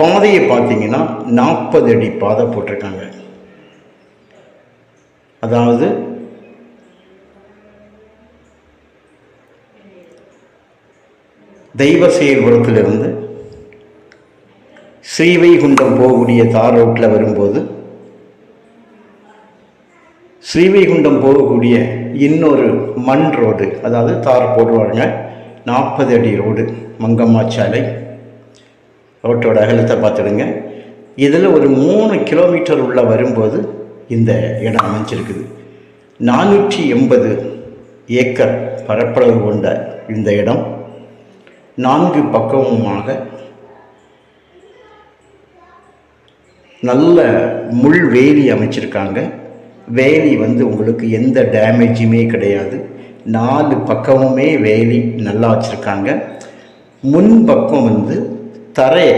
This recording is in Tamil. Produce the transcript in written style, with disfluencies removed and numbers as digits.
பாதையை பார்த்தீங்கன்னா 40 அடி பாதை போட்டிருக்காங்க. அதாவது தெய்வசேபுரத்திலிருந்து ஸ்ரீவைகுண்டம் போகக்கூடிய தார் ரோட்டில் வரும்போது ஸ்ரீவைகுண்டம் போகக்கூடிய இன்னொரு மண் ரோடு, அதாவது தார் போடுவாங்க, 40 அடி ரோடு, மங்கம்மா சாலை ரோட்டோட அகலத்தை பார்த்துடுங்க. இதில் ஒரு 3 கிலோமீட்டர் உள்ள வரும்போது இந்த இடம் அமைஞ்சிருக்குது. 480 ஏக்கர் பரப்பளவு கொண்ட இந்த இடம் 4 பக்கமுமாக நல்ல முள் வேலி அமைச்சிருக்காங்க. வேலி உங்களுக்கு எந்த டேமேஜுமே கிடையாது. 4 பக்கமுமே வேலி நல்லா வச்சுருக்காங்க. முன்பக்கம் தரை